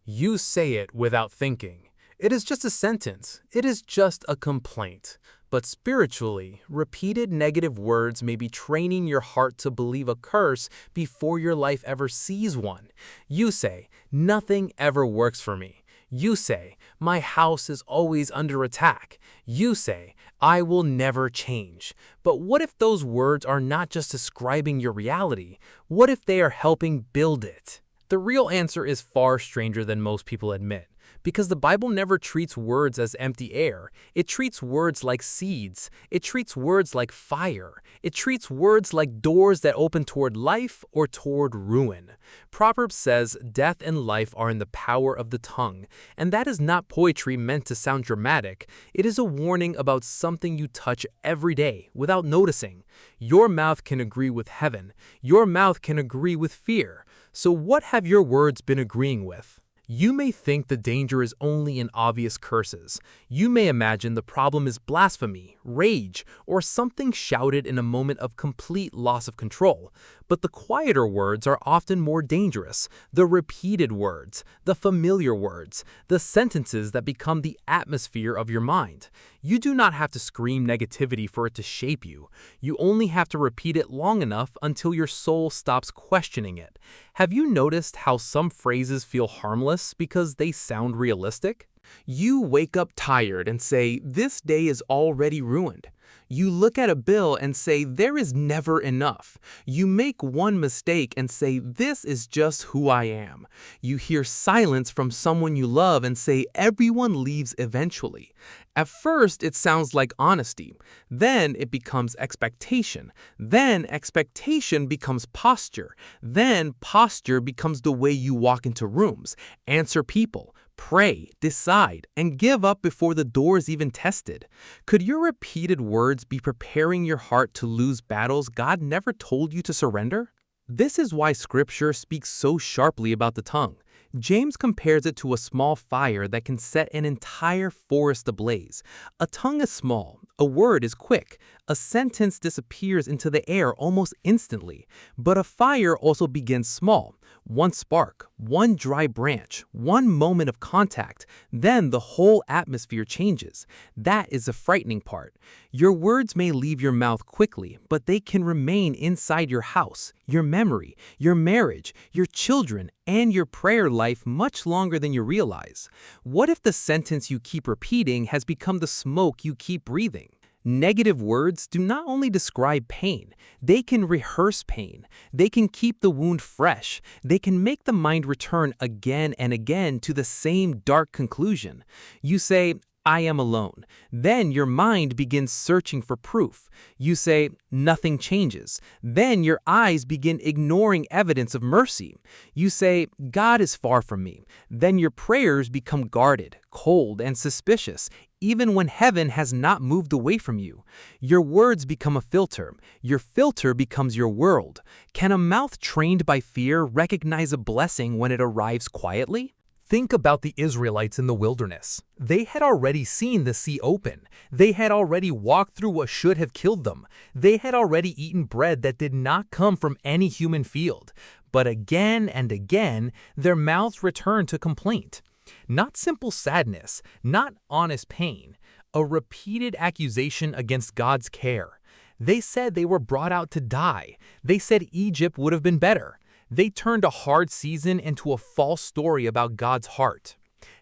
You say it without thinking. It is just a sentence. It is just a complaint. But spiritually, repeated negative words may be training your heart to believe a curse before your life ever sees one. You say, "Nothing ever works for me." You say, "My house is always under attack." You say, "I will never change." But what if those words are not just describing your reality? What if they are helping build it? The real answer is far stranger than most people admit, because the Bible never treats words as empty air. It treats words like seeds. It treats words like fire. It treats words like doors that open toward life or toward ruin. Proverbs says death and life are in the power of the tongue, and that is not poetry meant to sound dramatic. It is a warning about something you touch every day without noticing. Your mouth can agree with heaven. Your mouth can agree with fear. So what have your words been agreeing with? You may think the danger is only in obvious curses. You may imagine the problem is blasphemy, rage, or something shouted in a moment of complete loss of control. But the quieter words are often more dangerous. The repeated words, the familiar words, the sentences that become the atmosphere of your mind. You do not have to scream negativity for it to shape you. You only have to repeat it long enough until your soul stops questioning it. Have you noticed how some phrases feel harmless because they sound realistic? You wake up tired and say, "This day is already ruined." You look at a bill and say, "There is never enough." You make one mistake and say, "This is just who I am." You hear silence from someone you love and say, "Everyone leaves eventually." At first, it sounds like honesty. Then it becomes expectation. Then expectation becomes posture. Then posture becomes the way you walk into rooms, answer people, pray, decide, and give up before the door is even tested. Could your repeated words be preparing your heart to lose battles God never told you to surrender? This is why Scripture speaks so sharply about the tongue. James compares it to a small fire that can set an entire forest ablaze. A tongue is small, a word is quick, a sentence disappears into the air almost instantly. But a fire also begins small. One spark, one dry branch, one moment of contact, then the whole atmosphere changes. That is the frightening part. Your words may leave your mouth quickly, but they can remain inside your house, your memory, your marriage, your children, and your prayer life much longer than you realize. What if the sentence you keep repeating has become the smoke you keep breathing? Negative words do not only describe pain, they can rehearse pain. They can keep the wound fresh. They can make the mind return again and again to the same dark conclusion. You say, "I am alone." Then your mind begins searching for proof. You say, "Nothing changes." Then your eyes begin ignoring evidence of mercy. You say, "God is far from me." Then your prayers become guarded, cold, and suspicious, even when heaven has not moved away from you. Your words become a filter. Your filter becomes your world. Can a mouth trained by fear recognize a blessing when it arrives quietly? Think about the Israelites in the wilderness. They had already seen the sea open. They had already walked through what should have killed them. They had already eaten bread that did not come from any human field. But again and again, their mouths returned to complaint. Not simple sadness, not honest pain, a repeated accusation against God's care. They said they were brought out to die. They said Egypt would have been better. They turned a hard season into a false story about God's heart.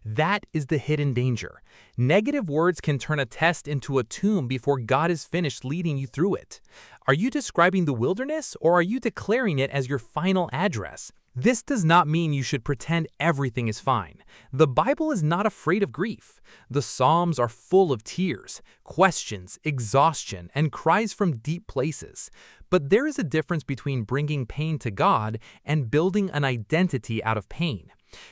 That is the hidden danger. Negative words can turn a test into a tomb before God is finished leading you through it. Are you describing the wilderness, or are you declaring it as your final address? This does not mean you should pretend everything is fine. The Bible is not afraid of grief. The Psalms are full of tears, questions, exhaustion, and cries from deep places. But there is a difference between bringing pain to God and building an identity out of pain.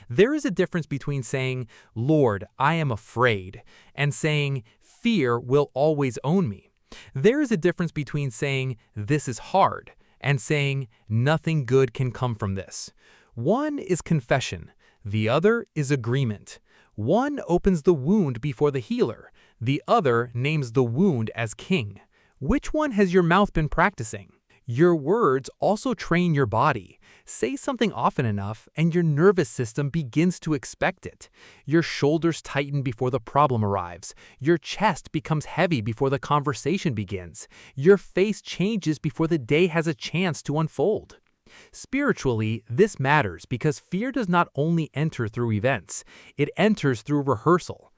There is a difference between saying, "Lord, I am afraid," and saying, "Fear will always own me." There is a difference between saying, "This is hard," and saying, "Nothing good can come from this." One is confession, the other is agreement. One opens the wound before the healer, the other names the wound as king. Which one has your mouth been practicing? Your words also train your body. Say something often enough, and your nervous system begins to expect it. Your shoulders tighten before the problem arrives. Your chest becomes heavy before the conversation begins. Your face changes before the day has a chance to unfold. Spiritually, this matters because fear does not only enter through events, it enters through rehearsal.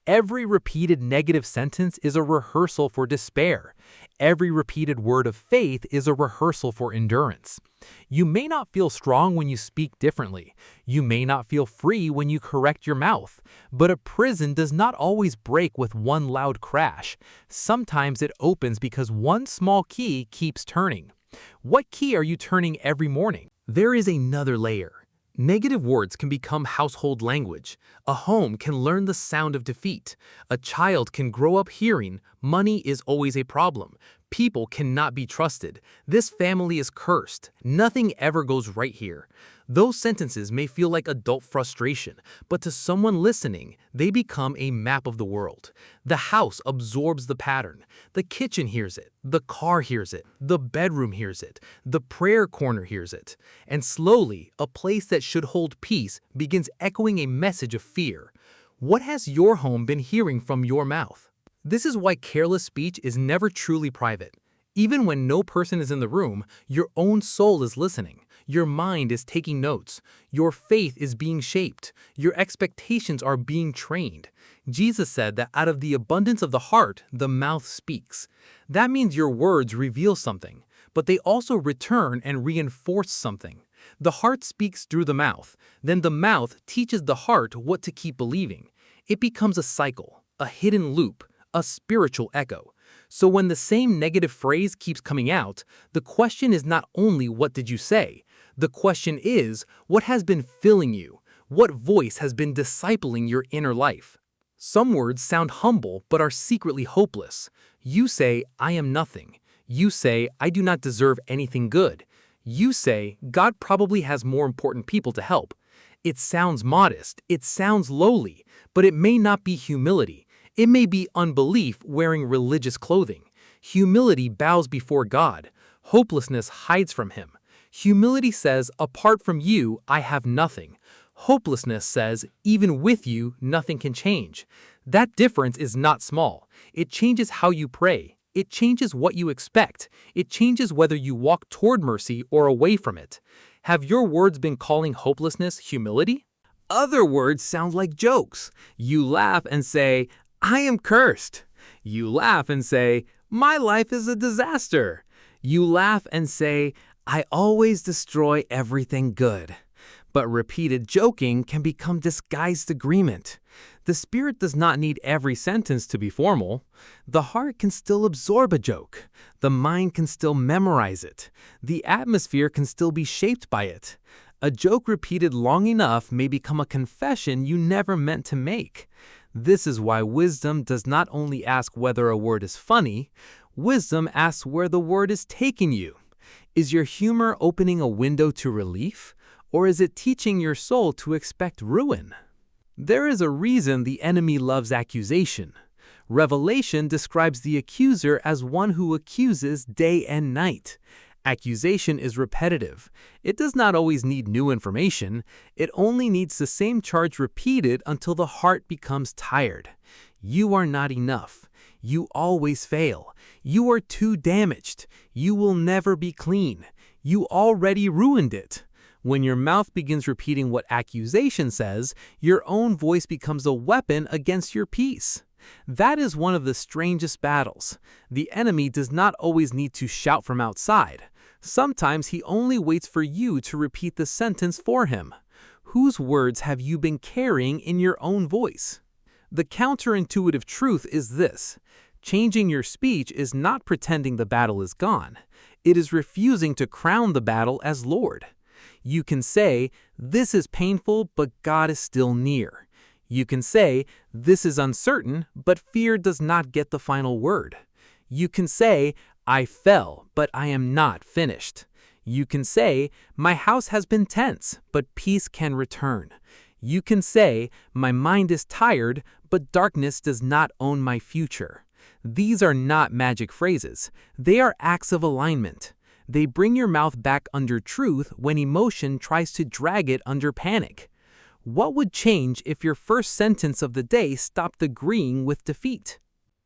Every repeated negative sentence is a rehearsal for despair. Every repeated word of faith is a rehearsal for endurance. You may not feel strong when you speak differently. You may not feel free when you correct your mouth. But a prison does not always break with one loud crash. Sometimes it opens because one small key keeps turning. What key are you turning every morning? There is another layer. Negative words can become household language. A home can learn the sound of defeat. A child can grow up hearing, money is always a problem. People cannot be trusted. This family is cursed. Nothing ever goes right here. Those sentences may feel like adult frustration, but to someone listening, they become a map of the world. The house absorbs the pattern. The kitchen hears it. The car hears it. The bedroom hears it. The prayer corner hears it. And slowly, a place that should hold peace begins echoing a message of fear. What has your home been hearing from your mouth? This is why careless speech is never truly private. Even when no person is in the room, your own soul is listening. Your mind is taking notes. Your faith is being shaped. Your expectations are being trained. Jesus said that out of the abundance of the heart, the mouth speaks. That means your words reveal something, but they also return and reinforce something. The heart speaks through the mouth. Then the mouth teaches the heart what to keep believing. It becomes a cycle, a hidden loop, a spiritual echo. So when the same negative phrase keeps coming out, the question is not only what did you say? The question is, what has been filling you? What voice has been discipling your inner life? Some words sound humble but are secretly hopeless. You say, I am nothing. You say, I do not deserve anything good. You say, God probably has more important people to help. It sounds modest, it sounds lowly, but it may not be humility. It may be unbelief wearing religious clothing. Humility bows before God. Hopelessness hides from him. Humility says, apart from you, I have nothing. Hopelessness says, even with you, nothing can change. That difference is not small. It changes how you pray. It changes what you expect. It changes whether you walk toward mercy or away from it. Have your words been calling hopelessness humility? Other words sound like jokes. You laugh and say, I am cursed. You laugh and say, my life is a disaster. You laugh and say, I always destroy everything good. But repeated joking can become disguised agreement. The spirit does not need every sentence to be formal. The heart can still absorb a joke. The mind can still memorize it. The atmosphere can still be shaped by it. A joke repeated long enough may become a confession you never meant to make. This is why wisdom does not only ask whether a word is funny, wisdom asks where the word is taking you. Is your humor opening a window to relief, or is it teaching your soul to expect ruin? There is a reason the enemy loves accusation. Revelation describes the accuser as one who accuses day and night. Accusation is repetitive. It does not always need new information. It only needs the same charge repeated until the heart becomes tired. You are not enough. You always fail. You are too damaged. You will never be clean. You already ruined it. When your mouth begins repeating what accusation says, your own voice becomes a weapon against your peace. That is one of the strangest battles. The enemy does not always need to shout from outside. Sometimes he only waits for you to repeat the sentence for him. Whose words have you been carrying in your own voice? The counterintuitive truth is this: changing your speech is not pretending the battle is gone. It is refusing to crown the battle as Lord. You can say, this is painful, but God is still near. You can say, this is uncertain, but fear does not get the final word. You can say, I fell, but I am not finished. You can say, my house has been tense, but peace can return. You can say, my mind is tired, but darkness does not own my future. These are not magic phrases. They are acts of alignment. They bring your mouth back under truth when emotion tries to drag it under panic. What would change if your first sentence of the day stopped agreeing with defeat?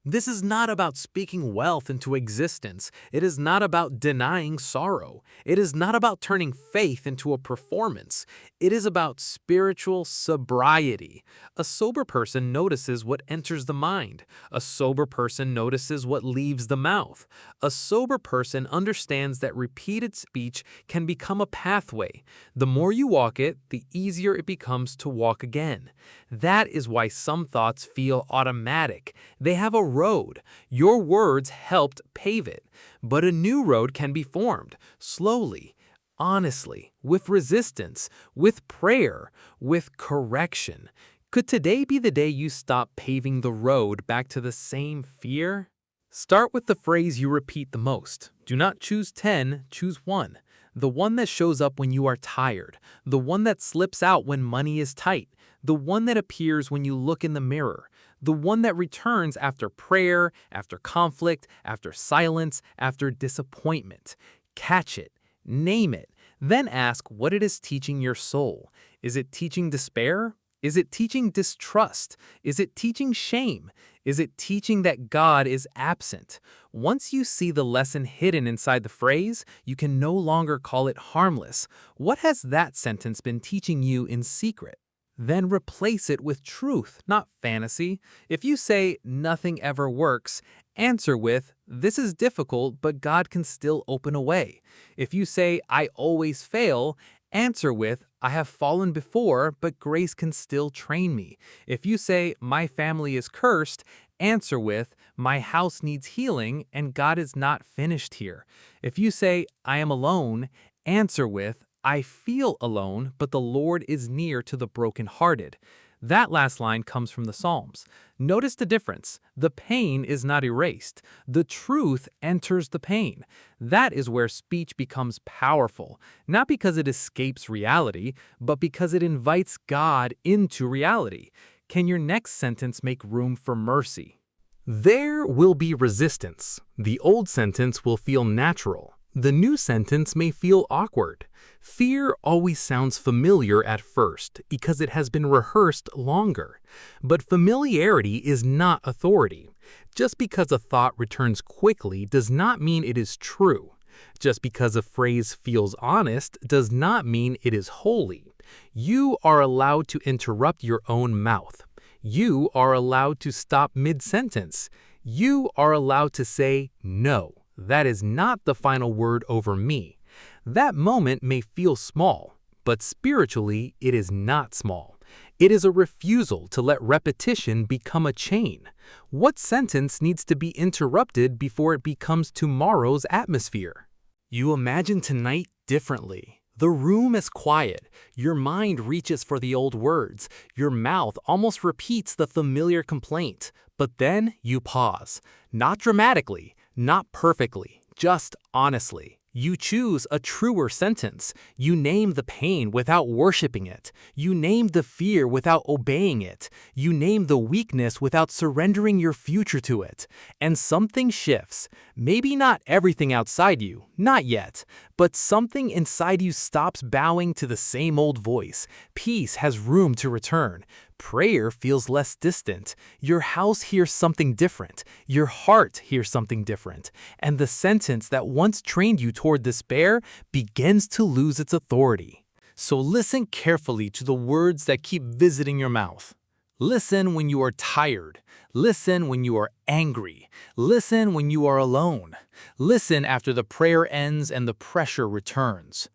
This is not about speaking wealth into existence. It is not about denying sorrow. It is not about turning faith into a performance. It is about spiritual sobriety. A sober person notices what enters the mind. A sober person notices what leaves the mouth. A sober person understands that repeated speech can become a pathway. The more you walk it, the easier it becomes to walk again. That is why some thoughts feel automatic. They have a road. Your words helped pave it. But a new road can be formed, slowly, honestly, with resistance, with prayer, with correction. Could today be the day you stop paving the road back to the same fear? Start with the phrase you repeat the most. Do not choose 10, choose one. The one that shows up when you are tired. The one that slips out when money is tight. The one that appears when you look in the mirror. The one that returns after prayer, after conflict, after silence, after disappointment. Catch it, name it, then ask what it is teaching your soul. Is it teaching despair? Is it teaching distrust? Is it teaching shame? Is it teaching that God is absent? Once you see the lesson hidden inside the phrase, you can no longer call it harmless. What has that sentence been teaching you in secret? Then replace it with truth, not fantasy. If you say, "Nothing ever works," answer with, "This is difficult, but God can still open a way." If you say, "I always fail," answer with, "I have fallen before, but grace can still train me." If you say, "My family is cursed," answer with, "My house needs healing, and God is not finished here." If you say, "I am alone," answer with, "I feel alone, but the Lord is near to the brokenhearted." That last line comes from the Psalms. Notice the difference. The pain is not erased. The truth enters the pain. That is where speech becomes powerful, not because it escapes reality, but because it invites God into reality. Can your next sentence make room for mercy? There will be resistance. The old sentence will feel natural. The new sentence may feel awkward. Fear always sounds familiar at first because it has been rehearsed longer. But familiarity is not authority. Just because a thought returns quickly does not mean it is true. Just because a phrase feels honest does not mean it is holy. You are allowed to interrupt your own mouth. You are allowed to stop mid-sentence. You are allowed to say no. That is not the final word over me. That moment may feel small, but spiritually it is not small. It is a refusal to let repetition become a chain. What sentence needs to be interrupted before it becomes tomorrow's atmosphere? You imagine tonight differently. The room is quiet. Your mind reaches for the old words. Your mouth almost repeats the familiar complaint. But then you pause. Not dramatically, not perfectly, just honestly. You choose a truer sentence. You name the pain without worshiping it. You name the fear without obeying it. You name the weakness without surrendering your future to it. And something shifts. Maybe not everything outside you, not yet, but something inside you stops bowing to the same old voice. Peace has room to return. Prayer feels less distant. Your house hears something different. Your heart hears something different. And the sentence that once trained you toward despair begins to lose its authority. So listen carefully to the words that keep visiting your mouth. Listen when you are tired. Listen when you are angry. Listen when you are alone. Listen after the prayer ends and the pressure returns.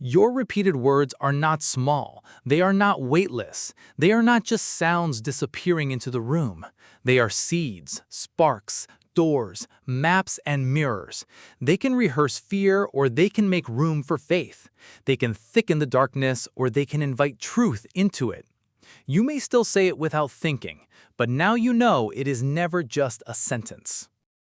Your repeated words are not small. They are not weightless. They are not just sounds disappearing into the room. They are seeds, sparks, doors, maps, and mirrors. They can rehearse fear or they can make room for faith. They can thicken the darkness or they can invite truth into it. You may still say it without thinking, but now you know it is never just a sentence.